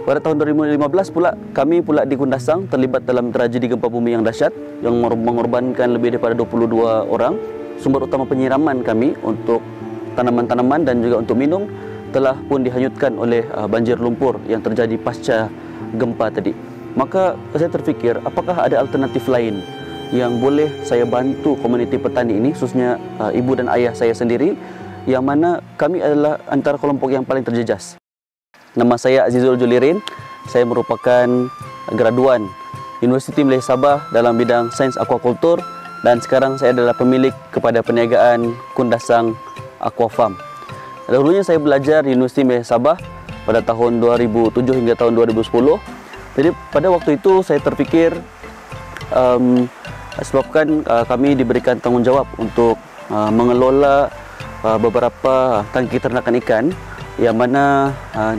Pada tahun 2015 pula, kami pula di Kundasang terlibat dalam tragedi gempa bumi yang dahsyat yang mengorbankan lebih daripada 22 orang. Sumber utama penyiraman kami untuk tanaman-tanaman dan juga untuk minum telah pun dihanyutkan oleh banjir lumpur yang terjadi pasca gempa tadi. Maka saya terfikir, apakah ada alternatif lain yang boleh saya bantu komuniti petani ini, khususnya ibu dan ayah saya sendiri, yang mana kami adalah antara kelompok yang paling terjejas. Nama saya Azizul Julirin. Saya merupakan graduan Universiti Malaysia Sabah dalam bidang sains aquakultur dan sekarang saya adalah pemilik kepada perniagaan Kundasang Aqua Farm. Dahulunya saya belajar di Universiti Malaysia Sabah pada tahun 2007 hingga tahun 2010. Jadi pada waktu itu saya terfikir sebabkan kami diberikan tanggungjawab untuk mengelola beberapa tangki ternakan ikan, yang mana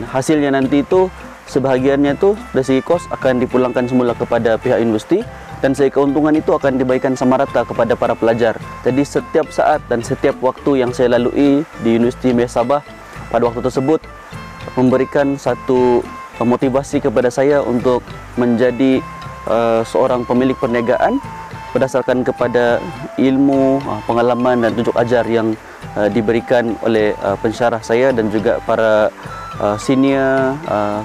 hasilnya nanti itu sebahagiannya itu dari segi kos akan dipulangkan semula kepada pihak universiti dan segi keuntungan itu akan dibagikan sama rata kepada para pelajar. Jadi setiap saat dan setiap waktu yang saya lalui di Universiti Malaysia Sabah pada waktu tersebut memberikan satu motivasi kepada saya untuk menjadi seorang pemilik perniagaan berdasarkan kepada ilmu, pengalaman dan tunjuk ajar yang diberikan oleh pensyarah saya dan juga para senior,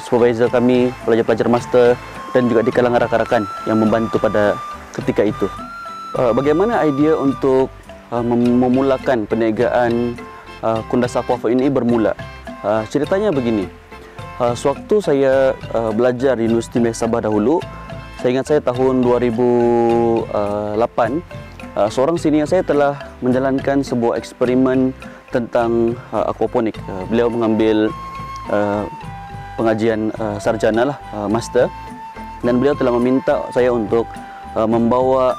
supervisor kami, pelajar-pelajar master dan juga di kalangan rakan-rakan yang membantu pada ketika itu. Bagaimana idea untuk memulakan perniagaan Kundasang Aqua Farm ini bermula? Ceritanya begini. Sewaktu saya belajar di Universiti Malaysia Sabah dahulu, saya ingat saya tahun 2008, seorang senior saya telah menjalankan sebuah eksperimen tentang aquaponik. Beliau mengambil pengajian sarjana lah, master, dan beliau telah meminta saya untuk membawa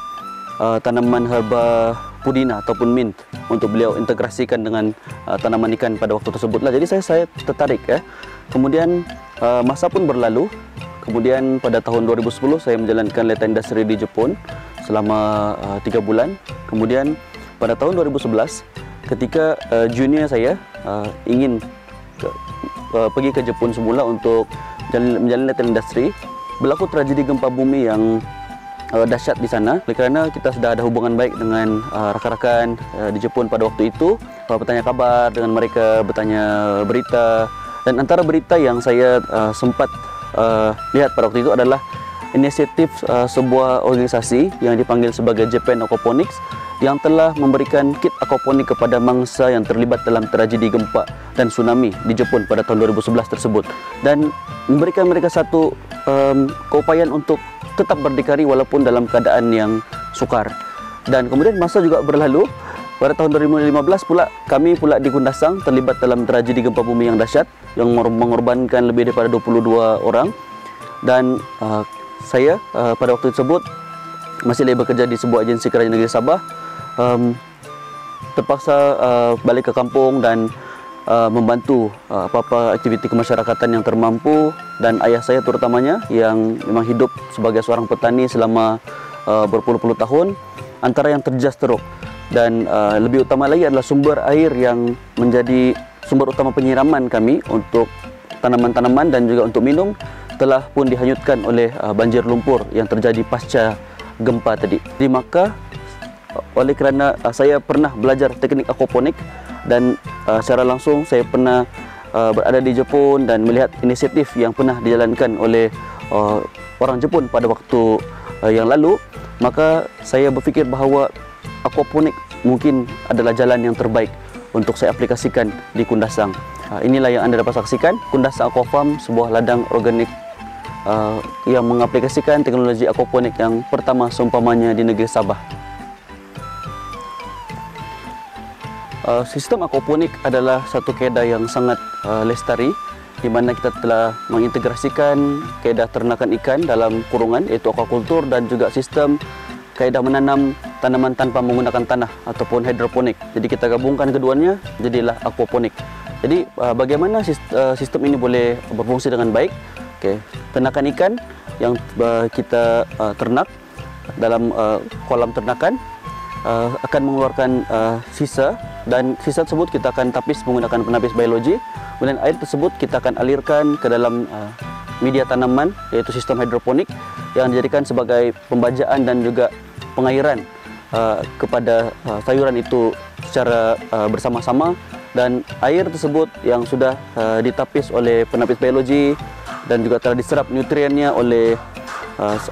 tanaman herba pudina ataupun mint untuk beliau integrasikan dengan tanaman ikan pada waktu tersebut lah. Jadi saya tertarik ya. Kemudian masa pun berlalu. Kemudian pada tahun 2010 saya menjalankan latihan industri di Jepun selama 3 bulan. Kemudian pada tahun 2011 ketika junior saya ingin pergi ke Jepun semula untuk menjalani latihan industri, berlaku tragedi gempa bumi yang dahsyat di sana. Kerana kita sudah ada hubungan baik dengan rakan-rakan di Jepun pada waktu itu, bertanya kabar dengan mereka, bertanya berita, dan antara berita yang saya sempat lihat pada waktu itu adalah inisiatif sebuah organisasi yang dipanggil sebagai Japan Aquaponics yang telah memberikan kit aquaponik kepada mangsa yang terlibat dalam tragedi gempa dan tsunami di Jepun pada tahun 2011 tersebut, dan memberikan mereka satu keupayaan untuk tetap berdikari walaupun dalam keadaan yang sukar. Dan kemudian masa juga berlalu. Pada tahun 2015 pula, kami pula di Kundasang terlibat dalam tragedi gempa bumi yang dahsyat yang mengorbankan lebih daripada 22 orang. Dan saya pada waktu tersebut masih lagi bekerja di sebuah agensi kerajaan negeri Sabah, terpaksa balik ke kampung dan membantu apa-apa aktiviti kemasyarakatan yang termampu, dan ayah saya terutamanya yang memang hidup sebagai seorang petani selama berpuluh-puluh tahun antara yang terjejas teruk. Dan lebih utama lagi adalah sumber air yang menjadi sumber utama penyiraman kami untuk tanaman-tanaman dan juga untuk minum telah pun dihanyutkan oleh banjir lumpur yang terjadi pasca gempa tadi. Jadi maka oleh kerana saya pernah belajar teknik aquaponik dan secara langsung saya pernah berada di Jepun dan melihat inisiatif yang pernah dijalankan oleh orang Jepun pada waktu yang lalu, maka saya berfikir bahawa aquaponik mungkin adalah jalan yang terbaik untuk saya aplikasikan di Kundasang. Inilah yang anda dapat saksikan, Kundasang Aqua Farm, sebuah ladang organik yang mengaplikasikan teknologi aquaponik yang pertama seumpamanya di negeri Sabah. Sistem aquaponik adalah satu kaedah yang sangat lestari, di mana kita telah mengintegrasikan kaedah ternakan ikan dalam kurungan, iaitu aquakultur, dan juga sistem kaedah menanam tanaman tanpa menggunakan tanah ataupun hidroponik. Jadi kita gabungkan keduanya, jadilah aquaponik. Jadi bagaimana sistem ini boleh berfungsi dengan baik? Okey, ternakan ikan yang kita ternak dalam kolam ternakan akan mengeluarkan sisa, dan sisa tersebut kita akan tapis menggunakan penapis biologi. Kemudian air tersebut kita akan alirkan ke dalam media tanaman, yaitu sistem hidroponik yang dijadikan sebagai pembajaan dan juga pengairan kepada sayuran itu secara bersama-sama, dan air tersebut yang sudah ditapis oleh penapis biologi dan juga telah diserap nutriennya oleh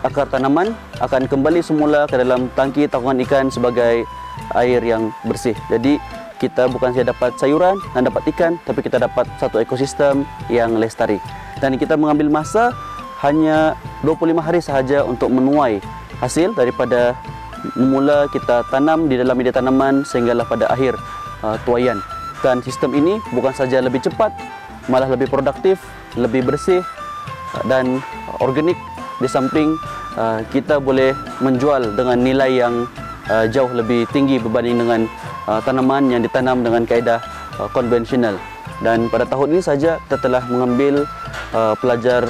akar tanaman akan kembali semula ke dalam tangki tangkungan ikan sebagai air yang bersih. Jadi kita bukan saja dapat sayuran dan dapat ikan, tapi kita dapat satu ekosistem yang lestari. Dan kita mengambil masa hanya 25 hari sahaja untuk menuai hasil daripada mula kita tanam di dalam media tanaman sehinggalah pada akhir tuaian. Dan sistem ini bukan saja lebih cepat, malah lebih produktif, lebih bersih dan organik. Di samping kita boleh menjual dengan nilai yang jauh lebih tinggi berbanding dengan tanaman yang ditanam dengan kaedah konvensional. Dan pada tahun ini saja kita telah mengambil pelajar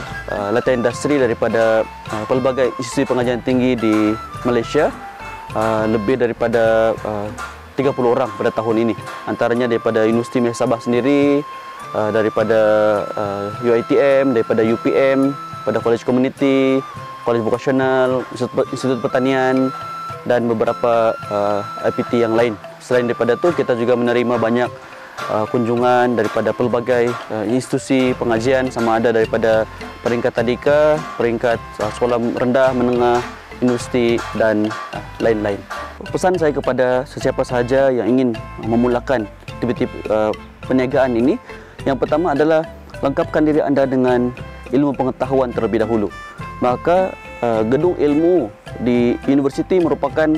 latihan industri daripada pelbagai institusi pengajian tinggi di Malaysia, lebih daripada 30 orang pada tahun ini. Antaranya daripada Universiti Malaysia Sabah sendiri, daripada UiTM, daripada UPM, pada Kolej Komuniti, Kolej Vokasional, Institut Pertanian dan beberapa IPT yang lain. Selain daripada itu, kita juga menerima banyak kunjungan daripada pelbagai institusi pengajian, sama ada daripada peringkat tadika, peringkat sekolah rendah, menengah, universiti dan lain-lain. Pesan saya kepada sesiapa sahaja yang ingin memulakan aktiviti perniagaan ini, yang pertama adalah lengkapkan diri anda dengan ilmu pengetahuan terlebih dahulu. Maka gedung ilmu di universiti merupakan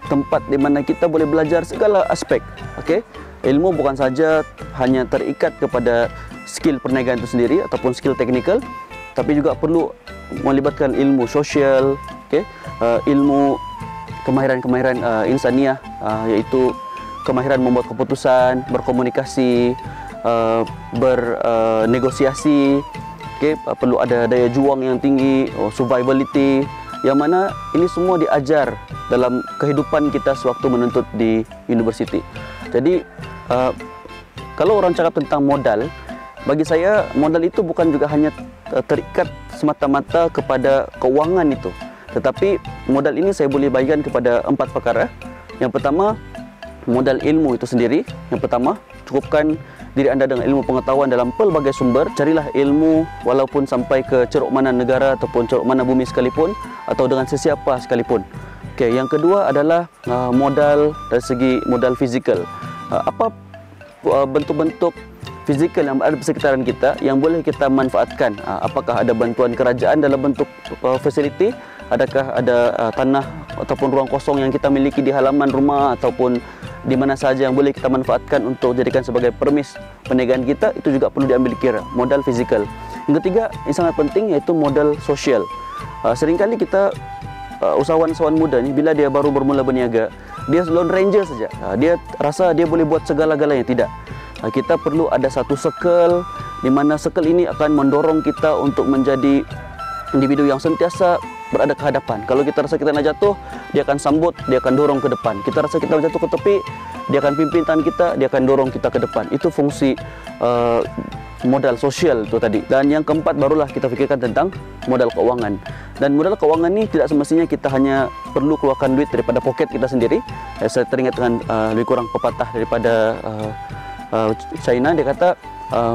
tempat di mana kita boleh belajar segala aspek. Okey, ilmu bukan saja hanya terikat kepada skill perniagaan itu sendiri ataupun skill teknikal, tapi juga perlu melibatkan ilmu sosial, ilmu kemahiran-kemahiran insaniah, iaitu kemahiran membuat keputusan, berkomunikasi, bernegosiasi. Perlu ada daya juang yang tinggi, survivability, yang mana ini semua diajar dalam kehidupan kita sewaktu menuntut di universiti. Jadi kalau orang cakap tentang modal, bagi saya modal itu bukan juga hanya terikat semata-mata kepada keuangan itu, tetapi modal ini saya boleh bagikan kepada 4 perkara. Yang pertama, modal ilmu itu sendiri. Yang pertama, cukupkan diri anda dengan ilmu pengetahuan dalam pelbagai sumber. Carilah ilmu walaupun sampai ke ceruk mana negara ataupun ceruk mana bumi sekalipun, atau dengan sesiapa sekalipun. Okey, yang kedua adalah modal dari segi modal fizikal. Apa bentuk-bentuk fizikal yang ada di sekitaran kita yang boleh kita manfaatkan? Apakah ada bantuan kerajaan dalam bentuk fasiliti? Adakah ada tanah ataupun ruang kosong yang kita miliki di halaman rumah ataupun di mana sahaja yang boleh kita manfaatkan untuk jadikan sebagai permis perniagaan kita? Itu juga perlu diambil kira, modal fizikal. Yang ketiga, yang sangat penting, iaitu modal sosial. Seringkali kita usahawan-usahawan muda ni, bila dia baru bermula berniaga, dia lone ranger saja. Dia rasa dia boleh buat segala-galanya. Tidak. Kita perlu ada satu circle, di mana circle ini akan mendorong kita untuk menjadi individu yang sentiasa berada ke hadapan. Kalau kita rasa kita nak jatuh, dia akan sambut, dia akan dorong ke depan. Kita rasa kita jatuh ke tepi, dia akan pimpin tangan kita, dia akan dorong kita ke depan. Itu fungsi modal sosial itu tadi. Dan yang keempat, barulah kita fikirkan tentang modal keuangan. Dan modal keuangan ni tidak semestinya kita hanya perlu keluarkan duit daripada poket kita sendiri. Saya teringat dengan lebih kurang pepatah daripada China. Dia kata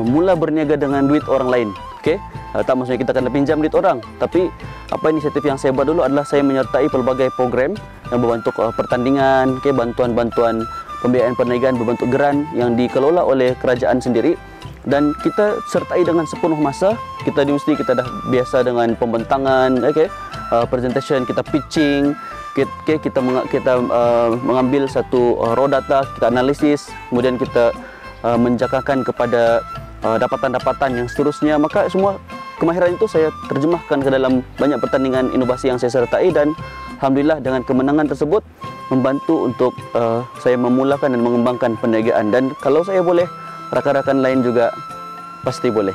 mula berniaga dengan duit orang lain. Okey, tak maksudnya kita akan pinjam duit orang, tapi apa inisiatif yang saya buat dulu adalah saya menyertai pelbagai program yang berbentuk pertandingan, bantuan-bantuan pembiayaan perniagaan berbentuk geran yang dikelola oleh kerajaan sendiri, dan kita sertai dengan sepenuh masa. Kita di universiti kita dah biasa dengan pembentangan, presentation, kita pitching, kita mengambil satu raw data, kita analisis, kemudian kita menjangkakan kepada dapatan-dapatan yang seterusnya. Maka semua kemahiran itu saya terjemahkan ke dalam banyak pertandingan inovasi yang saya sertai, dan alhamdulillah dengan kemenangan tersebut membantu untuk saya memulakan dan mengembangkan perniagaan. Dan kalau saya boleh, rakan-rakan lain juga pasti boleh.